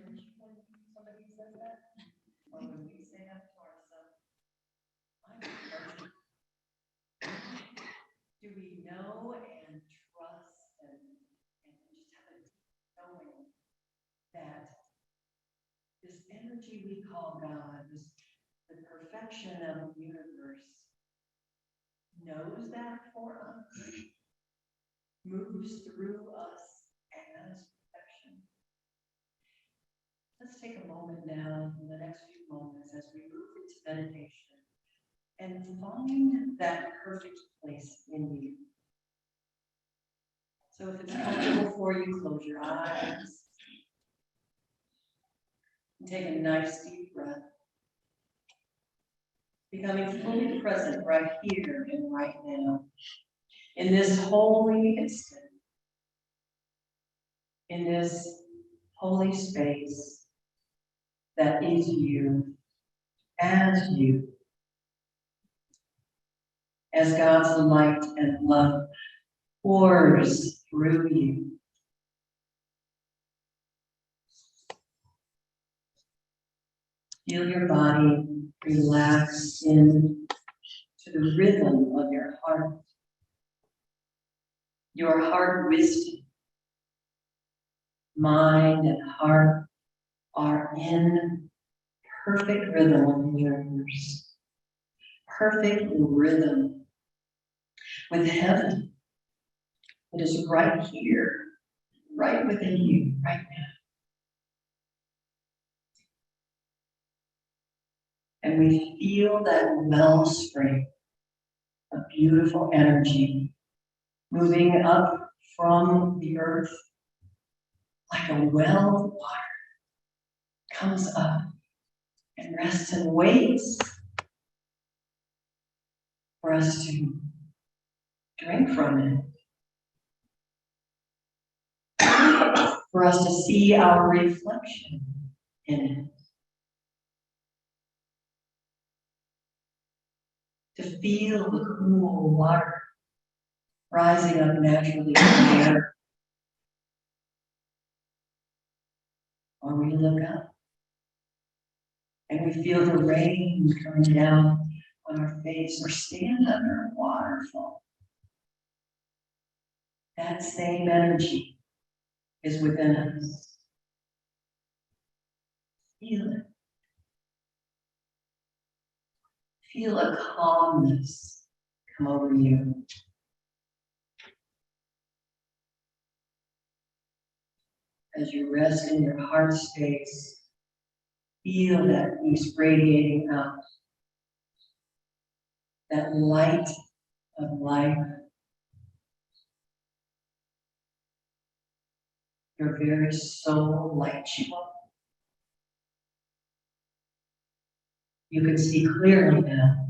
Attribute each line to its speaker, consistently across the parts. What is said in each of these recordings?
Speaker 1: cringe when somebody says that? Or when we say that to ourselves? I'm perfect. Do we know and trust and just have a knowing that this energy we call God, the perfection of the universe, knows that for us, moves through us as perfection. Let's take a moment now, in the next few moments, as we move into meditation, and find that perfect place in you. So if it's comfortable for you, close your eyes. And take a nice deep breath. Becoming fully present right here and right now. In this holy instant. In this holy space that is you, as you. As God's light and love pours through you. Feel your body relax into the rhythm of your heart. Your heart wisdom, mind and heart are in perfect rhythm with the universe. Perfect rhythm with heaven. It is right here, right within you, right now. And we feel that wellspring of beautiful energy moving up from the earth like a well of water, comes up and rests and waits for us to drink from it, for us to see our reflection in it, to feel the cool water rising up naturally from the earth. Or we look up and we feel the rain coming down on our face, or stand under a waterfall. That same energy is within us. Feel it. Feel a calmness come over you. As you rest in your heart space, feel that peace radiating out. That light of life. Your very soul lights you up. You can see clearly now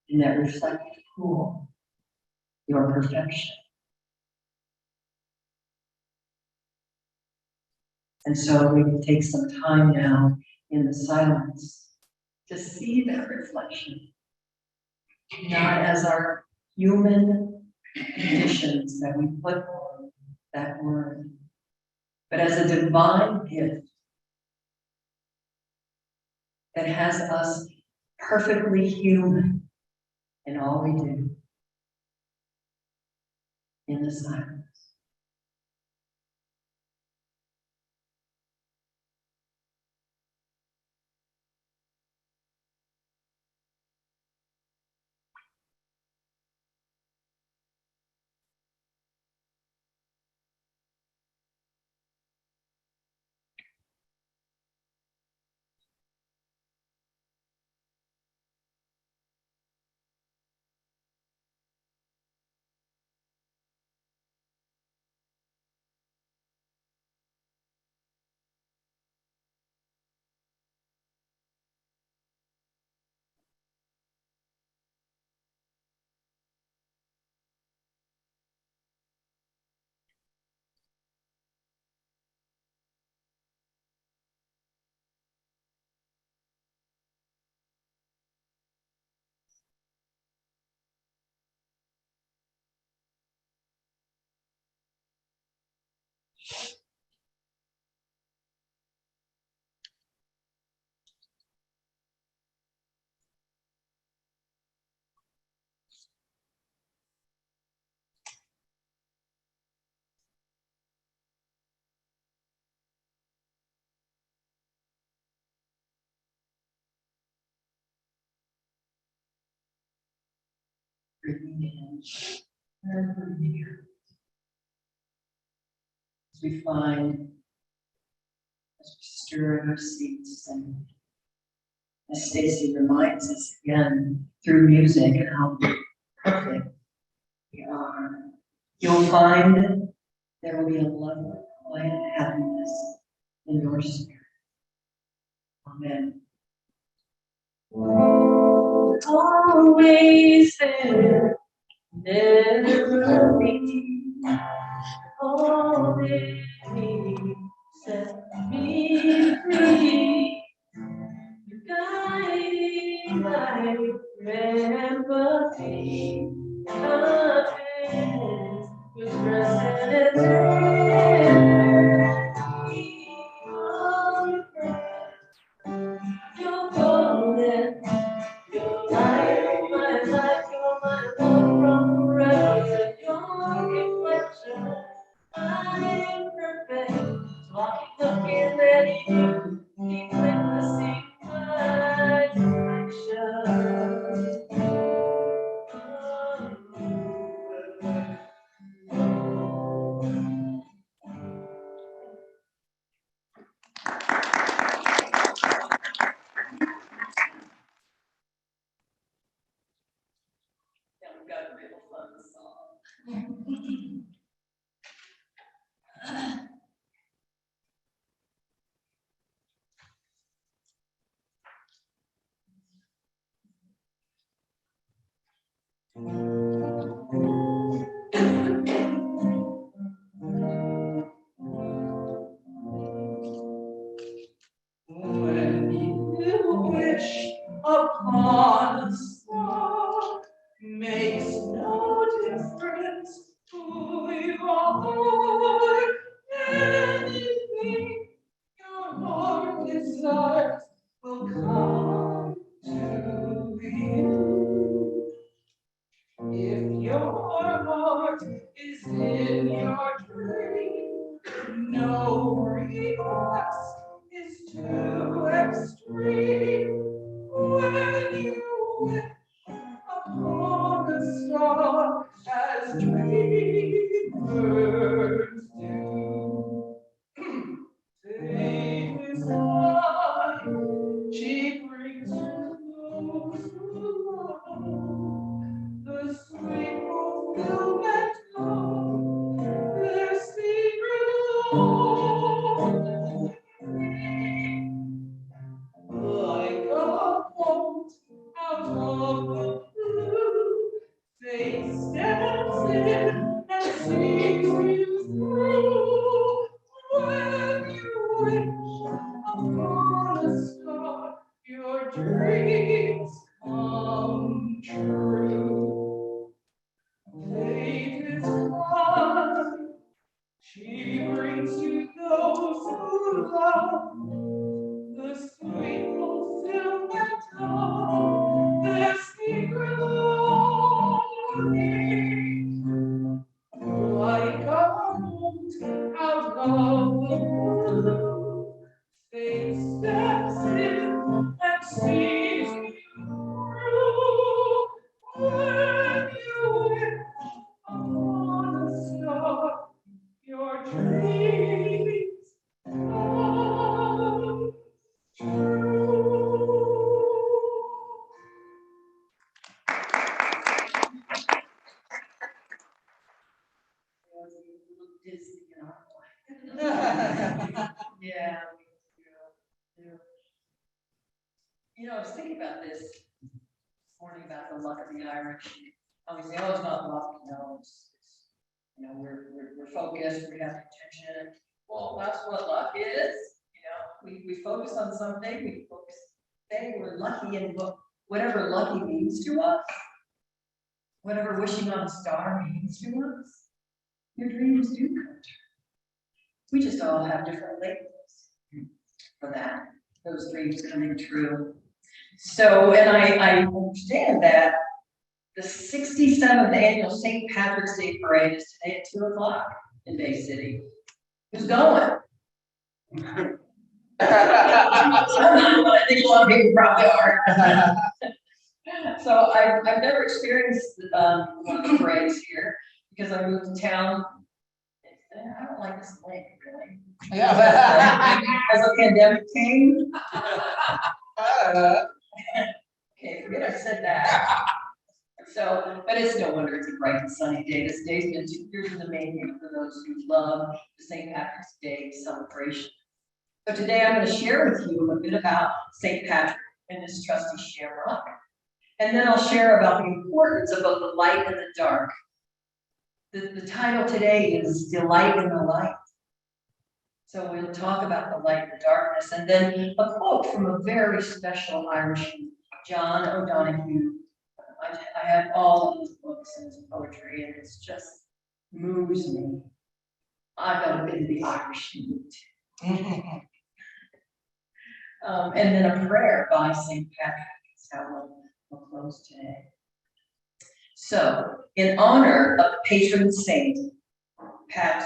Speaker 1: in that reflective pool your perfection. And so we can take some time now in the silence to see that reflection, not as our human conditions that we put on that word, but as a divine gift that has us perfectly human in all we do in the silence. breathing in and breathing out. As we find, as we stir in our seats, and as Stacy reminds us again through music how perfect we are, you'll find there will be a level of quiet happiness in your spirit. Amen. Always there, never be, always set me free. Your guiding light, empathy, confidence, with present you're golden. You're light, my life, you're my love from forever. Your reflection, I'm perfect. So I'll keep looking at you, keep witnessing my Yeah, we've got a real fun song. When you wish upon a star, makes no difference who you are. Anything your heart desires will come to you. If your heart is in your dream, no request is too extreme. When you wish upon a star, as dreamers do, fate is kind, she brings to those who love the sweet fulfillment of their secret love. Like a bolt out of the blue, fate steps in and sees you through. When you wish upon a star, your dreams come true. Fate is kind, she brings you those who love the sweet fulfillment of their secret longing. Like a bolt out of the blue, fate steps in and sees you through. When you wish upon a star, your dreams come true. Disney in our life. Yeah, we do. You know, I was thinking about this morning about the luck of the Irish. I was saying, oh, it's not luck, no, it's you know, we're focused, we have intention. Well, that's what luck is. You know, we focus on something, we focus, say we're lucky in whatever lucky means to us, whatever wishing on a star means to us. Your dreams do come true. We just all have different labels for that, those dreams coming true. So, and I understand that the 67th annual St. Patrick's Day Parade is today at 2 o'clock in Bay City. Who's going? I think a lot of people probably are. So I've never experienced one of the parades here because I moved to town. I don't like this lake really.
Speaker 2: Yeah.
Speaker 1: As a pandemic came. Okay, forget I said that. So, but it's no wonder it's a bright and sunny day. This day's been 2 years in the making for those who love the St. Patrick's Day celebration. So today I'm going to share with you a bit about St. Patrick and his trusty shamrock. And then I'll share about the importance of both the light and the dark. The title today is Delight in the Light. So we'll talk about the light and the darkness, and then a quote from a very special Irishman, John O'Donoghue. I have all of his books and his poetry, and it's just moves me. I've got a bit of the Irish mood. And then a prayer by St. Patrick is how we'll close today. So, in honor of the patron saint,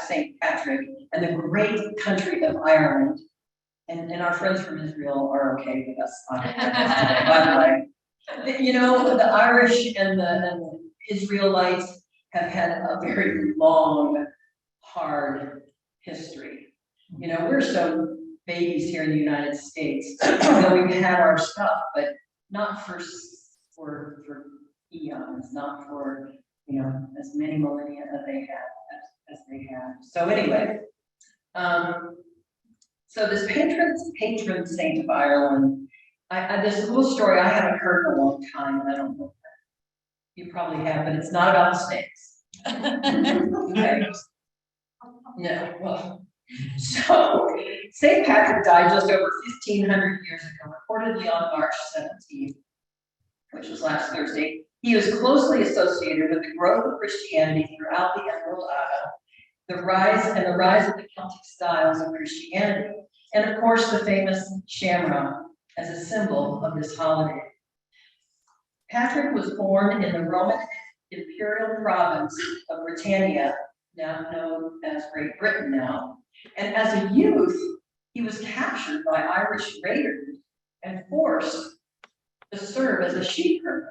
Speaker 1: St. Patrick, and the great country of Ireland, and our friends from Israel are okay with us on this today, by the way. You know, the Irish and the Israelites have had a very long, hard history. You know, we're so babies here in the United States. We've had our stuff, but not for eons, not for, you know, as many millennia that they have as they have. So anyway, so this patron saint of Ireland, this little story I haven't heard in a long time, and I don't know. You probably have, but it's not about snakes. Okay. No, well, so St. Patrick died just over 1,500 years ago, reportedly on March 17th, which was last Thursday. He was closely associated with the growth of Christianity throughout the Emerald Isle, the rise of the Celtic styles of Christianity, and of course the famous shamrock as a symbol of this holiday. Patrick was born in the Roman imperial province of Britannia, now known as Great Britain now, and as a youth, he was captured by Irish raiders and forced to serve as a sheep herder.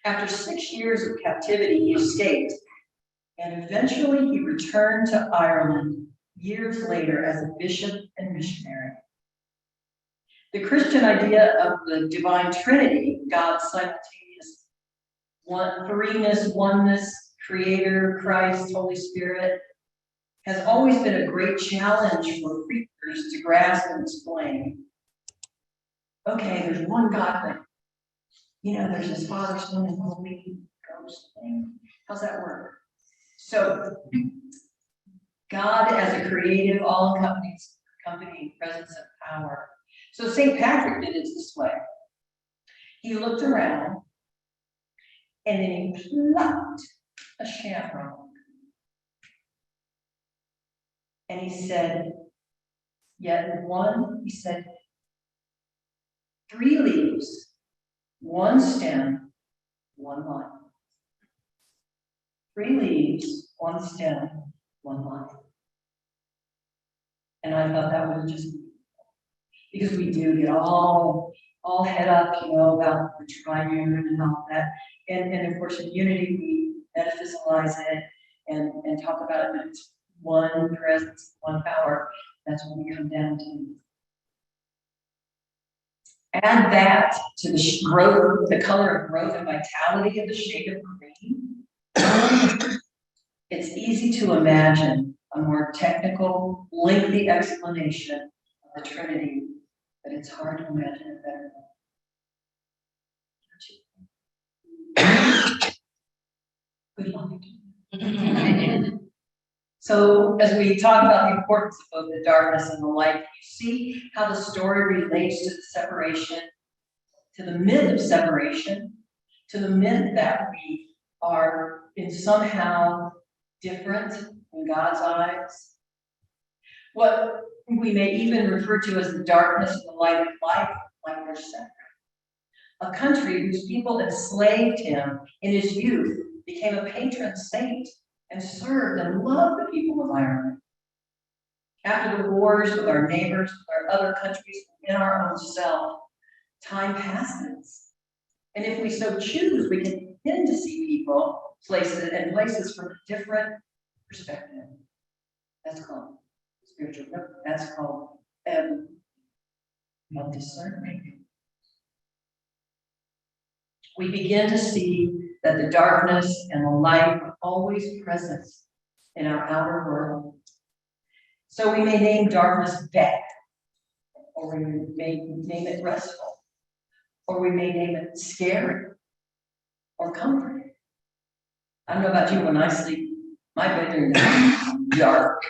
Speaker 1: After 6 years of captivity, he escaped, and eventually he returned to Ireland years later as a bishop and missionary. The Christian idea of the divine Trinity, God's simultaneous threeness, oneness, Creator, Christ, Holy Spirit, has always been a great challenge for preachers to grasp and explain. Okay, there's one God thing. You know, there's this Father, Son, and Holy Ghost thing. How's that work? So, God as a creative, all-accompanying presence of power. So St. Patrick did it this way. He looked around, and then he plucked a shamrock. And he said, he said, 3 leaves, 1 stem, 1 life. 3 leaves, 1 stem, 1 life. And I thought that was just, because we do get all head up, you know, about the triune and all that. And of course, in unity, we metaphysicalize it and talk about it, but it's one presence, one power. That's what we come down to. Add that to the growth, the color of growth and vitality of the shade of green. It's easy to imagine a more technical, lengthy explanation of the Trinity, but it's hard to imagine a better one. Good luck. So as we talk about the importance of both the darkness and the light, you see how the story relates to the separation, to the myth of separation, to the myth that we are in somehow different in God's eyes. What we may even refer to as the darkness and the light of life, like they're separate. A country whose people enslaved him in his youth became a patron saint and served and loved the people of Ireland. After the wars with our neighbors, with our other countries, in our own self, time passes. And if we so choose, we can begin to see people, places from a different perspective. That's called spiritual growth. That's called discernment. We begin to see that the darkness and the light are always present in our outer world. So we may name darkness bad, or we may name it restful, or we may name it scary or comforting. I don't know about you, when I sleep, my bedroom is dark.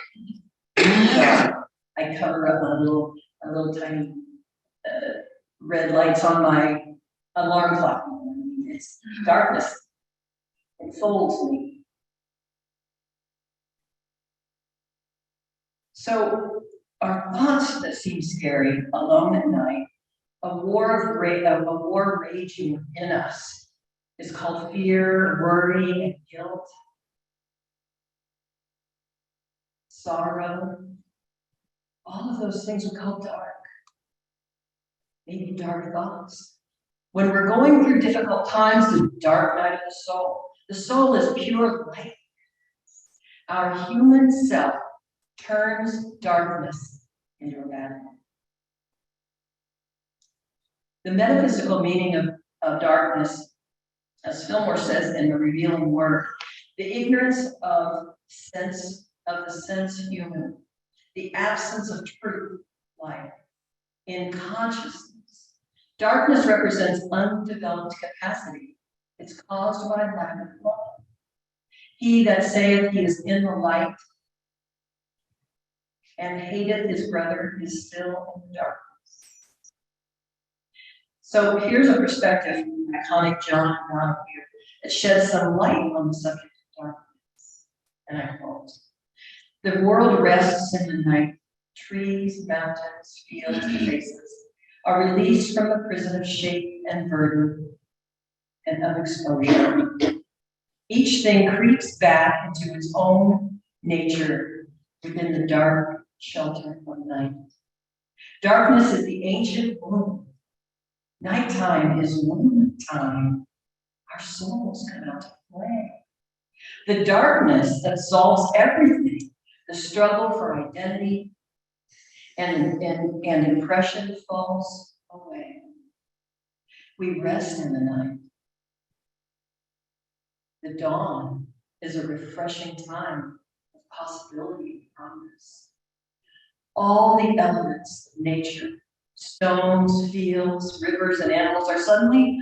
Speaker 1: I cover up a little tiny red lights on my alarm clock. It's darkness. It folds me. So our thoughts that seem scary, alone at night, a war raging within us, is called fear, worry, and guilt, sorrow. All of those things are called dark. Maybe dark thoughts. When we're going through difficult times, the dark night of the soul is pure light. Our human self turns darkness into a battle. The metaphysical meaning of darkness, as Fillmore says in The Revealing Word, the ignorance of the sense human, the absence of truth, life, in consciousness. Darkness represents undeveloped capacity. It's caused by lack of love. He that saith he is in the light and hateth his brother is still in the darkness. So here's a perspective from the iconic John Donahue that sheds some light on the subject of darkness. And I quote, "The world rests in the night. Trees, mountains, fields, and faces are released from the prison of shape and burden and of exposure. Each thing creeps back into its own nature within the dark shelter of night. Darkness is the ancient womb. Nighttime is womb time. Our souls come out to play. The darkness that solves everything, the struggle for identity and impression falls away. We rest in the night. The dawn is a refreshing time of possibility and promise. All the elements of nature, stones, fields, rivers, and animals are suddenly,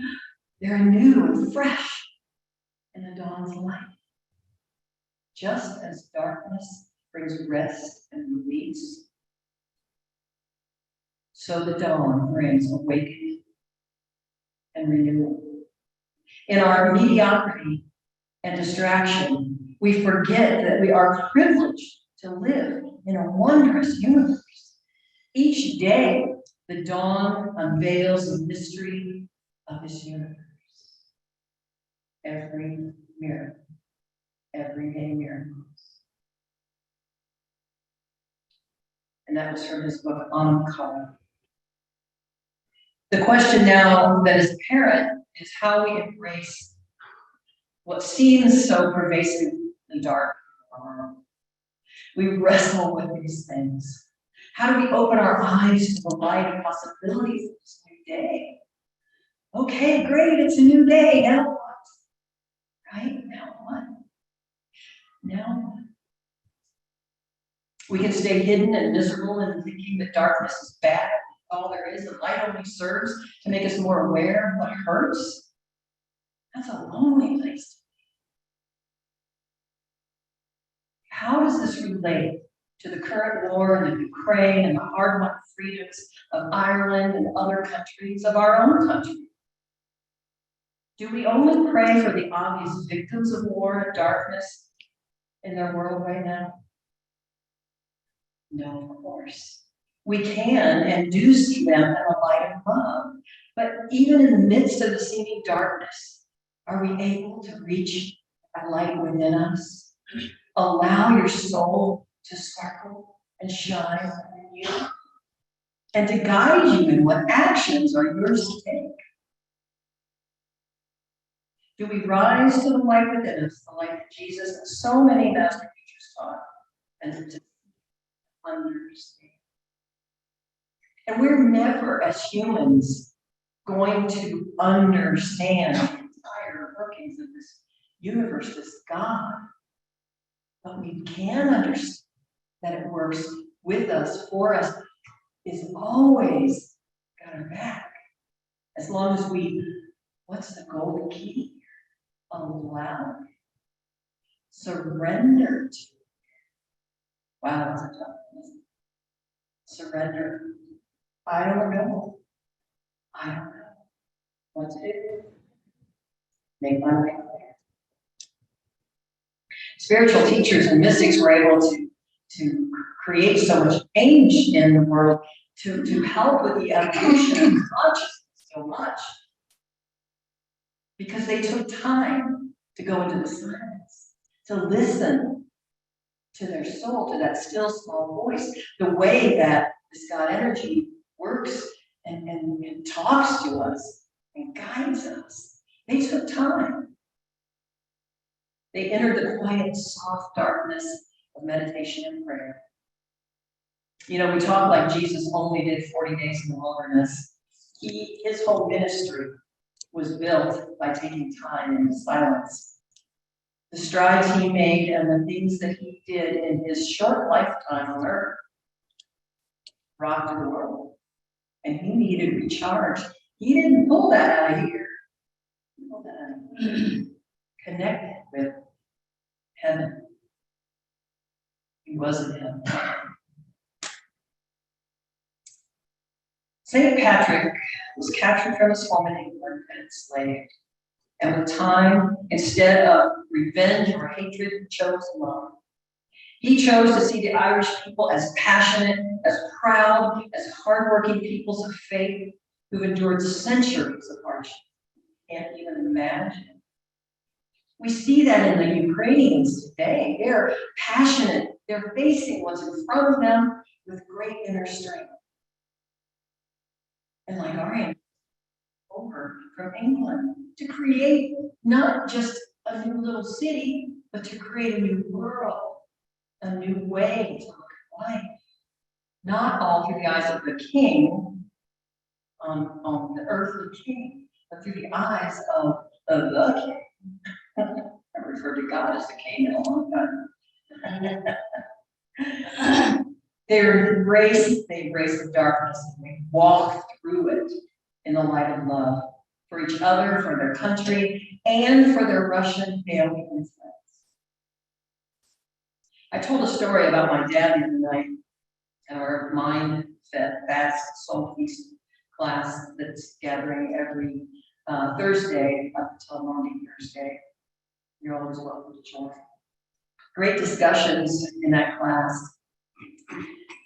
Speaker 1: they're new and fresh in the dawn's light. Just as darkness brings rest and release, so the dawn brings awakening and renewal. In our mediocrity and distraction, we forget that we are privileged to live in a wondrous universe. Each day, the dawn unveils the mystery of this universe. Every miracle, everyday miracles. And that was from his book, Ankara. The question now that is apparent is how we embrace what seems so pervasively dark in our world. We wrestle with these things. How do we open our eyes to the light and possibilities of this new day? Okay, great, it's a new day. Now what? Right? Now what? Now what? We can stay hidden and miserable in thinking that darkness is bad, all there is, and light only serves to make us more aware of what hurts. That's a lonely place. How does this relate to the current war in the Ukraine and the hard-won freedoms of Ireland and other countries, of our own country? Do we only pray for the obvious victims of war and darkness in their world right now? No, of course. We can and do see them in a light of love. But even in the midst of the seeming darkness, are we able to reach a light within us? Allow your soul to sparkle and shine within you. and to guide you in what actions are yours to take. Do we rise to the light within us, the light that Jesus and so many master teachers taught, and to understand? And we're never, as humans, going to understand the entire workings of this universe, this God. But we can understand that it works with us, for us, is always got our back. As long as we, what's the golden key? Allow it. Surrender to it. Wow, that's a tough one, isn't it? Surrender. I don't know. I don't know what to do. Make my way clear. Spiritual teachers and mystics were able to create so much change in the world, to help with the evolution of consciousness so much, because they took time to go into the silence, to listen to their soul, to that still small voice, the way that this God energy works and talks to us and guides us. They took time. They entered the quiet, soft darkness of meditation and prayer. You know, we talk like Jesus only did 40 days in the wilderness. His whole ministry was built by taking time in silence. The strides he made and the things that he did in his short lifetime on earth rocked the world. And he needed recharge. He didn't pull that out of here. He pulled that out of here. Connected with heaven. He wasn't him. St. Patrick was captured from his home in England and enslaved. And with time, instead of revenge or hatred, he chose love. He chose to see the Irish people as passionate, as proud, as hardworking peoples of faith who've endured centuries of hardship. Can't even imagine. We see that in the Ukrainians today. They're passionate. They're facing what's in front of them with great inner strength. And like our ancestors over from England to create not just a new little city, but to create a new world, a new way to look at life. Not all through the eyes of the king, on the earthly king, but through the eyes of the king. I refer to God as the king in a long time. They embrace the darkness and they walk through it in the light of love for each other, for their country, and for their Russian family and friends. I told a story about my dad the other night at our Mind Fast Soul Feast class that's gathering every Thursday up until Monday, Thursday. You're always welcome to join. Great discussions in that class.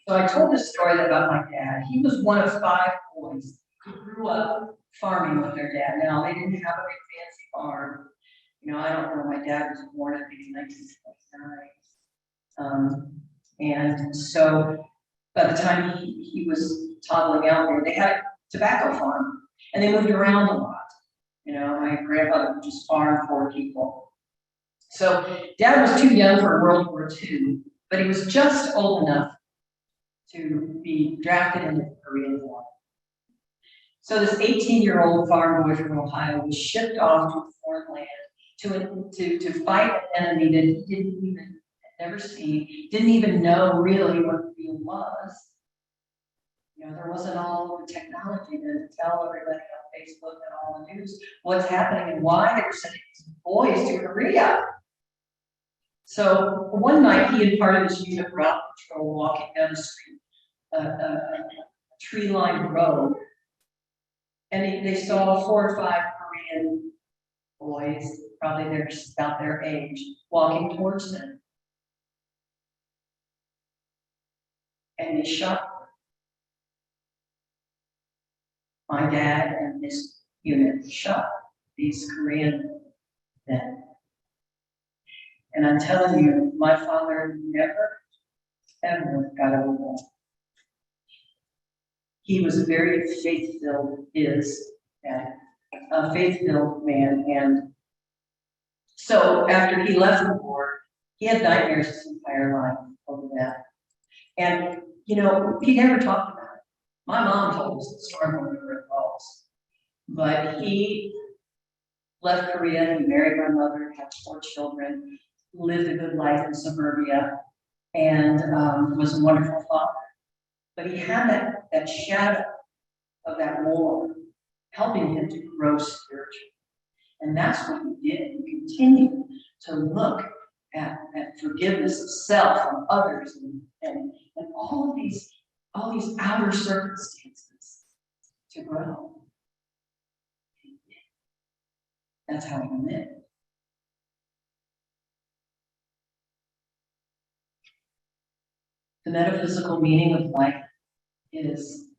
Speaker 1: So I told this story about my dad. He was one of 5 boys who grew up farming with their dad. Now, they didn't have a big fancy farm. You know, I don't know, my dad was born, I think, in 1929. And so by the time he was toddling out there, they had a tobacco farm. And they moved around a lot. You know, my grandfather would just farm 4 people. So Dad was too young for World War II, but he was just old enough to be drafted into the Korean War. So this 18-year-old farm boy from Ohio was shipped off to a foreign land to fight an enemy that he didn't even had never seen, didn't even know really what the field was. You know, there wasn't all the technology to tell everybody on Facebook and all the news what's happening and why they were sending these boys to Korea. So one night, he and part of his unit were out patrol walking down the street, a tree-lined road, and they saw 4 or 5 Korean boys, probably they're just about their age, walking towards them. And they shot them. My dad and his unit shot these Korean men. And I'm telling you, my father never, ever got over that. he was a very faith-filled, a faith-filled man. And so after he left the war, he had nightmares his entire life over that. And, he never talked about it. My mom told us the story when we were adults. But he left Korea, he married my mother, had 4 children, lived a good life in suburbia, and was a wonderful father. But he had that shadow of that war helping him to grow spiritually. And that's what he did. He continued to look at forgiveness of self and others and all these outer circumstances to grow. That's how he lived. The metaphysical meaning of life is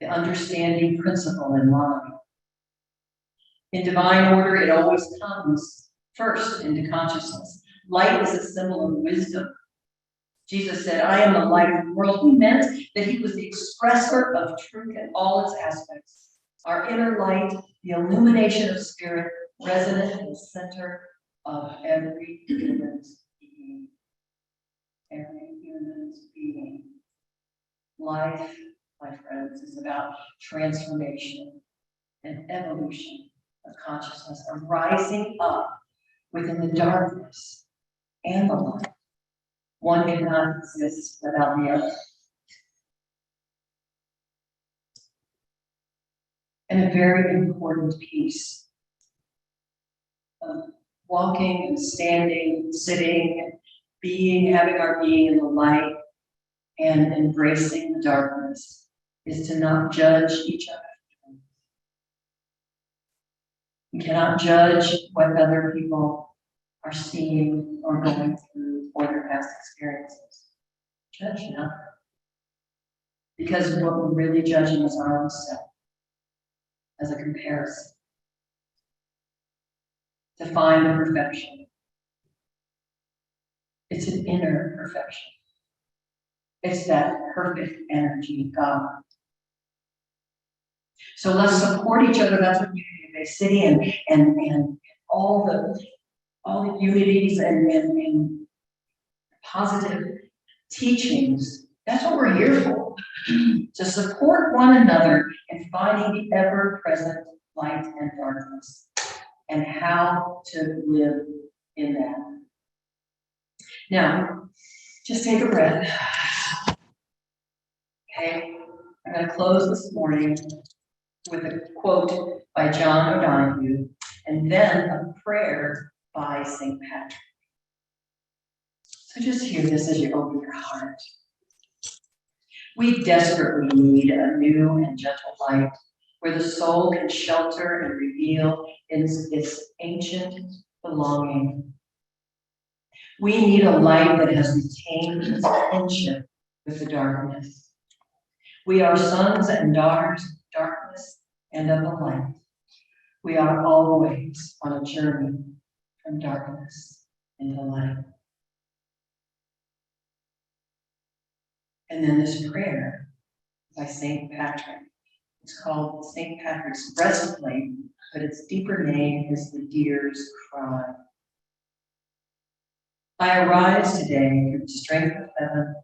Speaker 1: the understanding principle in mind. In divine order, it always comes first into consciousness. Light is a symbol of wisdom. Jesus said, I am the light of the world. He meant that he was the expresser of truth in all its aspects. Our inner light, the illumination of spirit, resident in the center of every human's being. Every human's being. Life, my friends, is about transformation and evolution of consciousness, of rising up within the darkness and the light. One cannot exist without the other. And a very important piece of walking and standing, sitting, being, having our being in the light, and embracing the darkness is to not judge each other. We cannot judge what other people are seeing or going through or their past experiences. Judge nothing. Because what we're really judging is our own self as a comparison. To find the perfection. It's an inner perfection. It's that perfect energy of God. So let's support each other. That's what Unity-Based City and all the unities and positive teachings. That's what we're here for. To support one another in finding the ever-present light and darkness and how to live in that. Now, just take a breath. Okay, I'm going to close this morning with a quote by John O'Donohue and then a prayer by St. Patrick. So just hear this as you open your heart. We desperately need a new and gentle light where the soul can shelter and reveal its ancient belonging. We need a light that has retained its kinship with the darkness. We are sons and daughters of darkness and of the light. We are always on a journey from darkness into light. And then this prayer by St. Patrick. It's called St. Patrick's Breastplate, but its deeper name is the Deer's Cry. I arise today through the strength of heaven,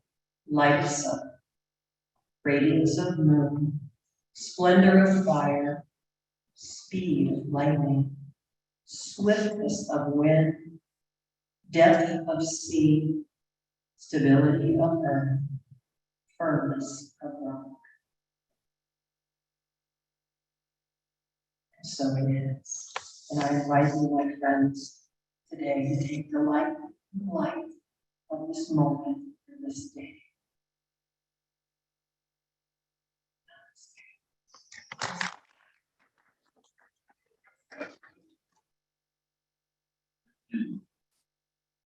Speaker 1: light of sun, radiance of moon, splendor of fire, speed of lightning, swiftness of wind, depth of sea, stability of earth, firmness of rock. And so it is. And I invite you, my friends, today to take the light of this moment and this day.